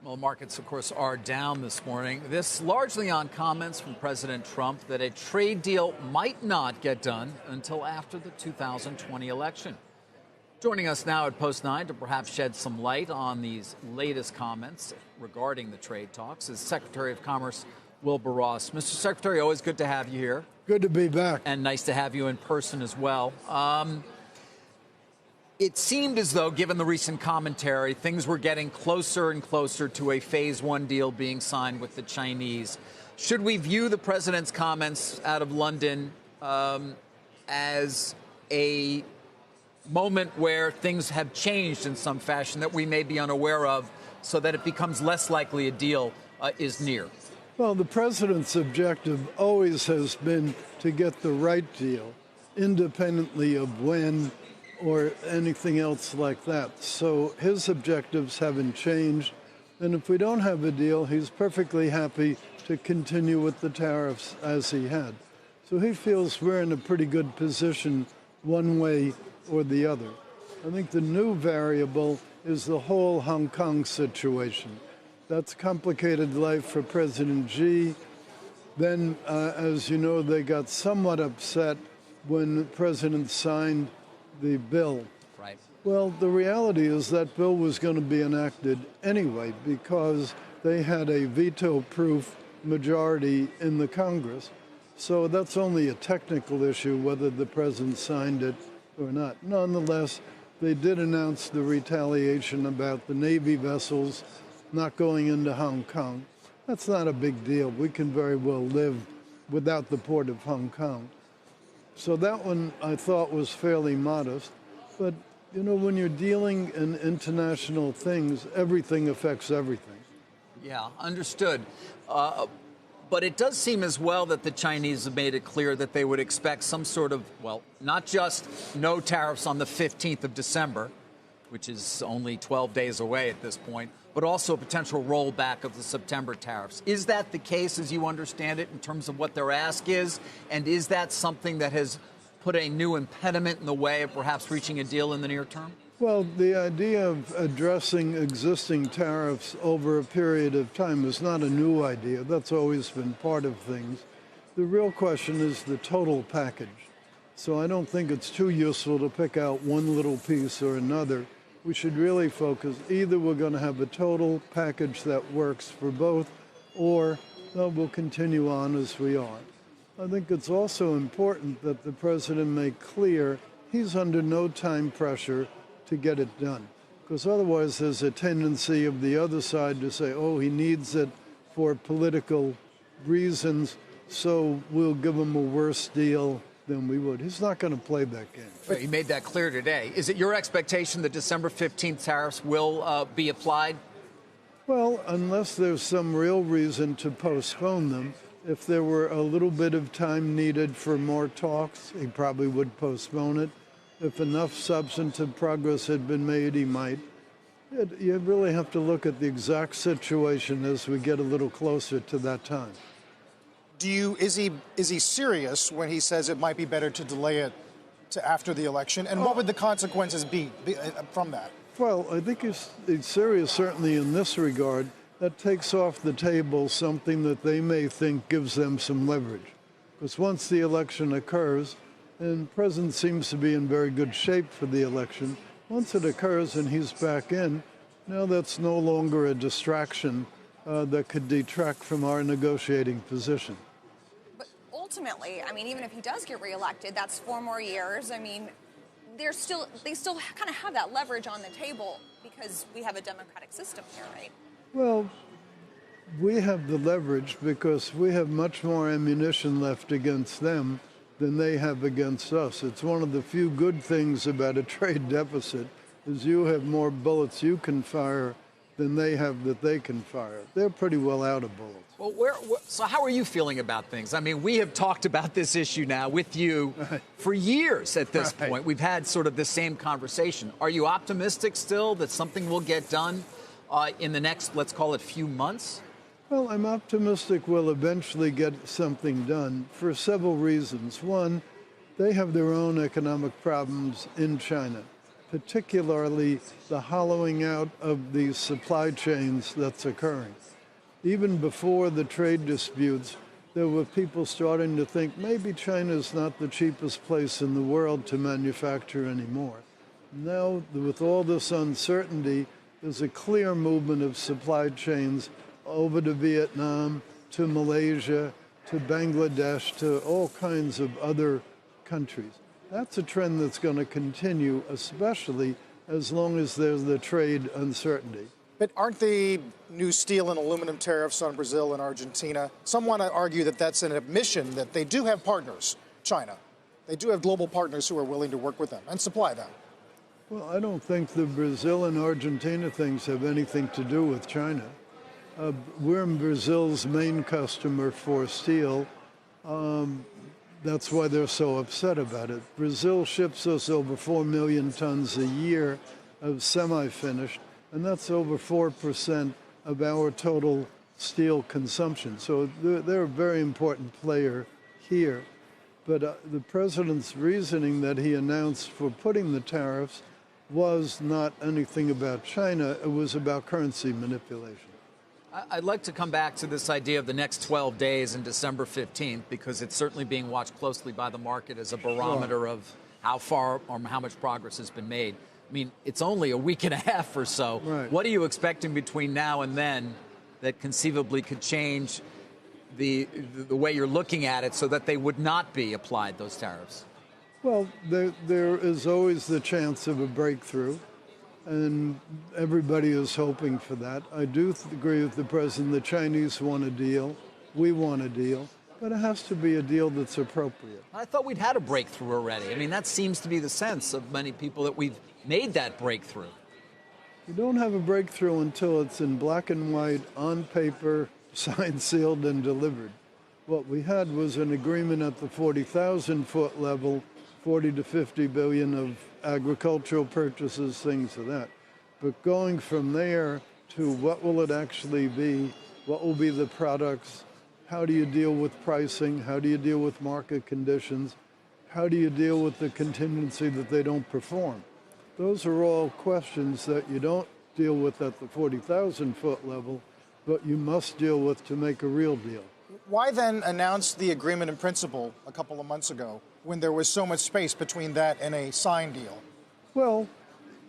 Well, markets, of course, are down this morning. This largely on comments from President Trump that a trade deal might not get done until after the 2020 election. Joining us now at Post 9 to perhaps shed some light on these latest comments regarding the trade talks is Secretary of Commerce Wilbur Ross. Mr. Secretary, always good to have you here. Good to be back. And nice to have you in person as well. It seemed as though, given the recent commentary, things were getting closer and closer to a phase one deal being signed with the Chinese. Should we view the president's comments out of London as a moment where things have changed in some fashion that we may be unaware of so that it becomes less likely a deal is near? Well, the president's objective always has been to get the right deal, independently of when or anything else like that. So his objectives haven't changed. And if we don't have a deal, he's perfectly happy to continue with the tariffs as he had. So he feels we're in a pretty good position one way or the other. I think the new variable is the whole Hong Kong situation. That's complicated life for President Xi. Then, as you know, they got somewhat upset when the president signed the bill. Right. Well, the reality is that bill was going to be enacted anyway because they had a veto-proof majority in the Congress. So that's only a technical issue whether the president signed it or not. Nonetheless, they did announce the retaliation about the Navy vessels not going into Hong Kong. That's not a big deal. We can very well live without the port of Hong Kong. So that one I thought was fairly modest. But, you know, when you're dealing in international things, everything affects everything. Yeah, understood. But it does seem as well that the Chinese have made it clear that they would expect some sort of, well, not just no tariffs on the 15th of December, which is only 12 days away at this point, but also a potential rollback of the September tariffs. Is that the case as you understand it in terms of what their ask is? And is that something that has put a new impediment in the way of perhaps reaching a deal in the near term? Well, the idea of addressing existing tariffs over a period of time is not a new idea. That's always been part of things. The real question is the total package. So I don't think it's too useful to pick out one little piece or another. We should really focus. Either we're going to have a total package that works for both, or we'll continue on as we are. I think it's also important that the president make clear he's under no time pressure to get it done, because otherwise there's a tendency of the other side to say, oh, he needs it for political reasons, so we'll give him a worse deal than we would. He's not going to play that game. He made that clear today. Is it your expectation that December 15th tariffs will be applied? Well, unless there's some real reason to postpone them. If there were a little bit of time needed for more talks, he probably would postpone it. If enough substantive progress had been made, he might. You really have to look at the exact situation as we get a little closer to that time. Is he serious when he says it might be better to delay it to after the election? And what would the consequences be from that? Well, I think he's serious, certainly in this regard. That takes off the table something that they may think gives them some leverage. Because once the election occurs, and the president seems to be in very good shape for the election, once it occurs and he's back in, now that's no longer a distraction that could detract from our negotiating position. Ultimately, I mean, even if he does get reelected, that's 4 more years. I mean, they still kind of have that leverage on the table because we have a democratic system here, right? Well, we have the leverage because we have much more ammunition left against them than they have against us. It's one of the few good things about a trade deficit is you have more bullets you can fire than they have that they can fire. They're pretty well out of bullets. Well, so how are you feeling about things? I mean, we have talked about this issue now with you for years at this point. We've had sort of the same conversation. Are you optimistic still that something will get done in the next, let's call it, few months? Well, I'm optimistic we'll eventually get something done for several reasons. One, they have their own economic problems in China. particularly the hollowing out of the supply chains that's occurring. Even before the trade disputes, there were people starting to think maybe China is not the cheapest place in the world to manufacture anymore. Now, with all this uncertainty, there's a clear movement of supply chains over to Vietnam, to Malaysia, to Bangladesh, to all kinds of other countries. That's a trend that's going to continue, especially as long as there's the trade uncertainty. But aren't the new steel and aluminum tariffs on Brazil and Argentina, some want to argue that that's an admission that they do have partners, China. They do have global partners who are willing to work with them and supply them. Well, I don't think the Brazil and Argentina things have anything to do with China. We're Brazil's main customer for steel. That's why they're so upset about it. Brazil ships us over 4 million tons a year of semi-finished, and that's over 4% of our total steel consumption. So they're a very important player here. But the president's reasoning that he announced for putting the tariffs was not anything about China. It was about currency manipulation. I'd like to come back to this idea of the next 12 days and December 15th, because it's certainly being watched closely by the market as a barometer of how far or how much progress has been made. I mean, it's only a week and a half or so. Right. What are you expecting between now and then that conceivably could change the way you're looking at it so that they would not be applied, those tariffs? Well, there is always the chance of a breakthrough, and everybody is hoping for that. I do agree with the president. The Chinese want a deal. We want a deal. But it has to be a deal that's appropriate. I thought we'd had a breakthrough already. I mean, that seems to be the sense of many people, that we've made that breakthrough. You don't have a breakthrough until it's in black and white, on paper, signed, sealed, and delivered. What we had was an agreement at the 40,000-foot level, 40 to 50 billion of agricultural purchases, things of that. But going from there to what will it actually be, what will be the products, how do you deal with pricing, how do you deal with market conditions, how do you deal with the contingency that they don't perform? Those are all questions that you don't deal with at the 40,000-foot level, but you must deal with to make a real deal. Why then announce the agreement in principle a couple of months ago when there was so much space between that and a signed deal? Well,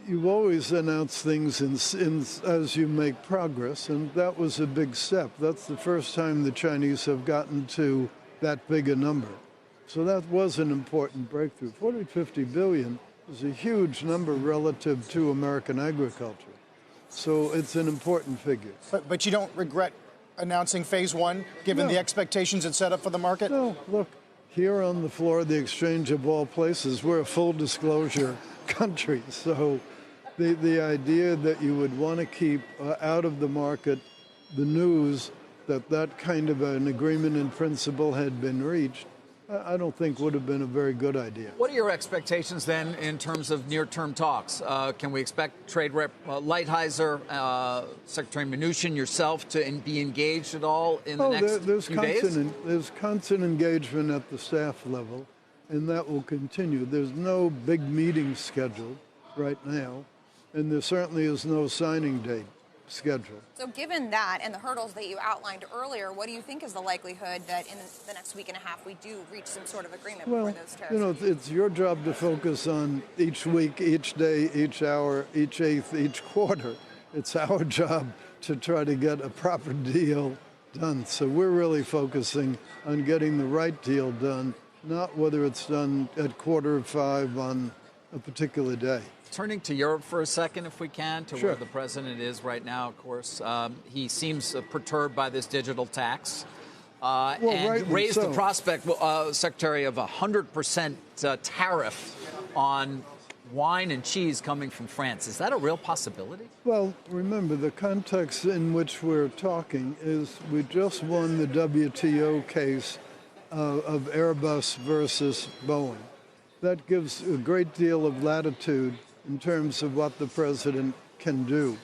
you always announce things as you make progress, and that was a big step. That's the first time the Chinese have gotten to that big a number. So that was an important breakthrough. 40, 50 billion is a huge number relative to American agriculture. So it's an important figure. But you don't regret announcing phase one, given the expectations it set up for the market? No, look, here on the floor of the exchange of all places, we're a full disclosure country. So the idea that you would want to keep out of the market the news that that kind of an agreement in principle had been reached, I don't think would have been a very good idea. What are your expectations then in terms of near-term talks? Can we expect Trade Rep Lighthizer, Secretary Mnuchin, yourself to be engaged at all in the next few days? There's constant engagement at the staff level, and that will continue. There's no big meeting scheduled right now, and there certainly is no signing date scheduled. So given that and the hurdles that you outlined earlier, what do you think is the likelihood that in the next week and a half we do reach some sort of agreement before those tariffs? You know, it's your job to focus on each week, each day, each hour, each eighth, each quarter. It's our job to try to get a proper deal done. So we're really focusing on getting the right deal done, not whether it's done at 4:45 on a particular day. Turning to Europe for a second, if we can, to Sure. where the president is right now, of course. He seems perturbed by this digital tax and raised the prospect, Secretary, of 100% tariff on wine and cheese coming from France. Is that a real possibility? Well, remember, the context in which we're talking is we just won the WTO case of Airbus versus Boeing. That gives a great deal of latitude in terms of what the president can do.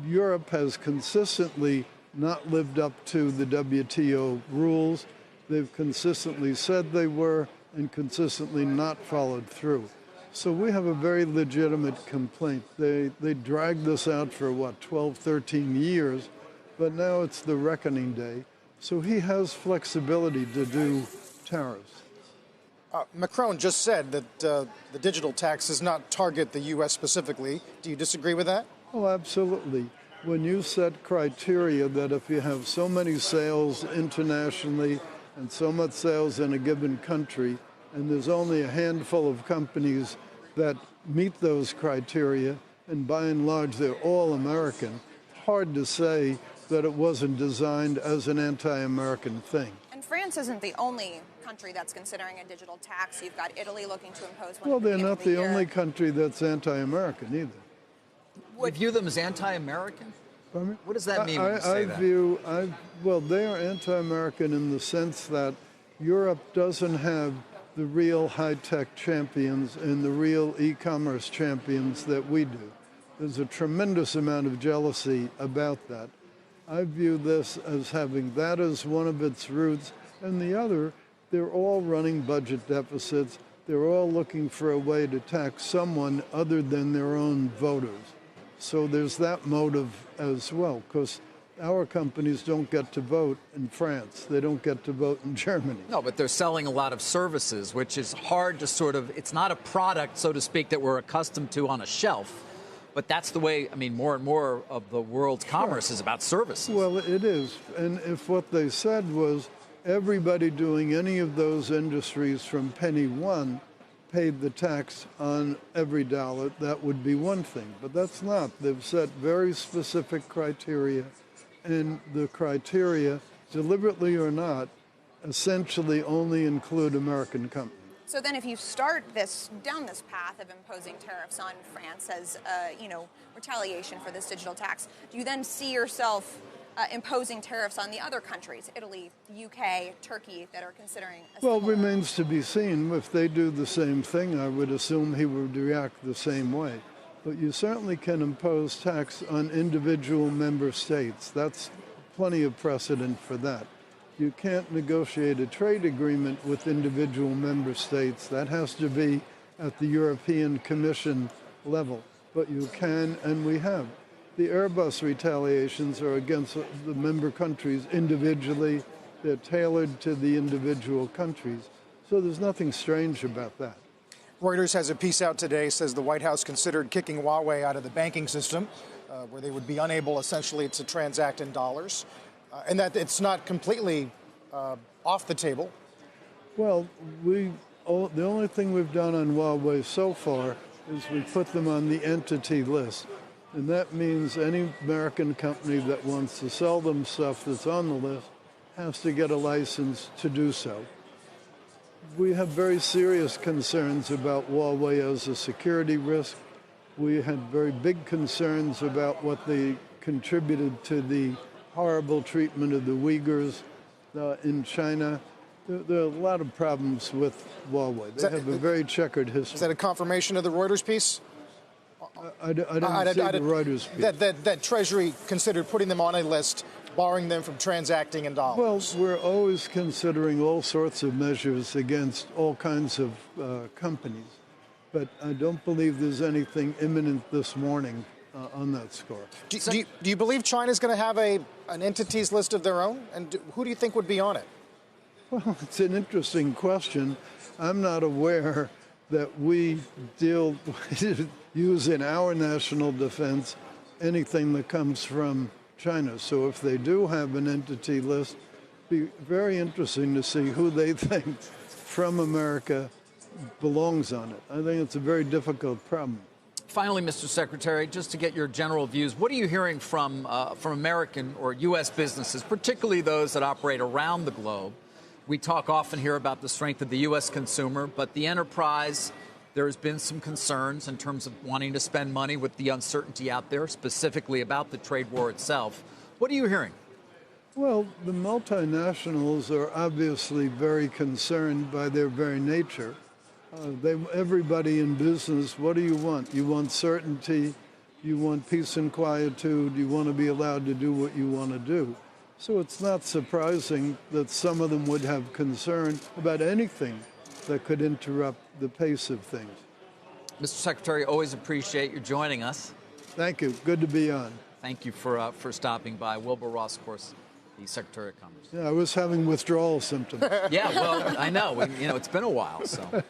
Europe has consistently not lived up to the WTO rules. They've consistently said they were and consistently not followed through. So we have a very legitimate complaint. They dragged this out for, what, 12, 13 years, but now it's the reckoning day. So he has flexibility to do tariffs. Macron just said that the digital tax does not target the U.S. specifically. Do you disagree with that? Oh, absolutely. When you set criteria that if you have so many sales internationally and so much sales in a given country, and there's only a handful of companies that meet those criteria, and by and large they're all American, hard to say that it wasn't designed as an anti-American thing. And France isn't the only country that's considering a digital tax. You've got Italy looking to impose one. Well, they're not the only country that's anti-American either. Would view them as anti-American? What does that mean when you say that? Well, they are anti-American in the sense that Europe doesn't have the real high-tech champions and the real e-commerce champions that we do. There's a tremendous amount of jealousy about that. I view this as having that as one of its roots, and the other, they're all running budget deficits. They're all looking for a way to tax someone other than their own voters. So there's that motive as well, because our companies don't get to vote in France. They don't get to vote in Germany. No, but they're selling a lot of services, which is hard to sort of, it's not a product, so to speak, that we're accustomed to on a shelf. But that's the way, I mean, more and more of the world's commerce is about services. Well, it is. And if what they said was everybody doing any of those industries from penny one paid the tax on every dollar, that would be one thing. But that's not. They've set very specific criteria, and the criteria, deliberately or not, essentially only include American companies. So then if you start down this path of imposing tariffs on France as, retaliation for this digital tax, do you then see yourself imposing tariffs on the other countries, Italy, the UK, Turkey, that are considering a Well, similar... remains to be seen. If they do the same thing, I would assume he would react the same way. But you certainly can impose tax on individual member states. That's plenty of precedent for that. You can't negotiate a trade agreement with individual member states. That has to be at the European Commission level. But you can, and we have. The Airbus retaliations are against the member countries individually. They're tailored to the individual countries. So there's nothing strange about that. Reuters has a piece out today, says the White House considered kicking Huawei out of the banking system, where they would be unable essentially to transact in dollars, and that it's not completely off the table. Well, the only thing we've done on Huawei so far is we put them on the entity list. And that means any American company that wants to sell them stuff that's on the list has to get a license to do so. We have very serious concerns about Huawei as a security risk. We had very big concerns about what they contributed to the horrible treatment of the Uyghurs in China. There are a lot of problems with Huawei. They have a very checkered history. Is that a confirmation of the Reuters piece? I didn't see the Reuters piece. That Treasury considered putting them on a list, barring them from transacting in dollars. Well, we're always considering all sorts of measures against all kinds of companies, but I don't believe there's anything imminent this morning on that score. Do you believe China's going to have an entities list of their own? And who do you think would be on it? Well, it's an interesting question. I'm not aware that we use in our national defense anything that comes from China. So if they do have an entity list, it'd be very interesting to see who they think from America belongs on it. I think it's a very difficult problem. Finally, Mr. Secretary, just to get your general views, what are you hearing from American or U.S. businesses, particularly those that operate around the globe? We talk often here about the strength of the U.S. consumer, but the enterprise, there's been some concerns in terms of wanting to spend money with the uncertainty out there, specifically about the trade war itself. What are you hearing? Well, the multinationals are obviously very concerned by their very nature. Everybody in business, what do you want? You want certainty, you want peace and quietude, you want to be allowed to do what you want to do. So it's not surprising that some of them would have concern about anything that could interrupt the pace of things. Mr. Secretary, always appreciate you joining us. Thank you. Good to be on. Thank you for stopping by. Wilbur Ross, of course, the Secretary of Commerce. Yeah, I was having withdrawal symptoms. Yeah, well, I know. It's been a while, so.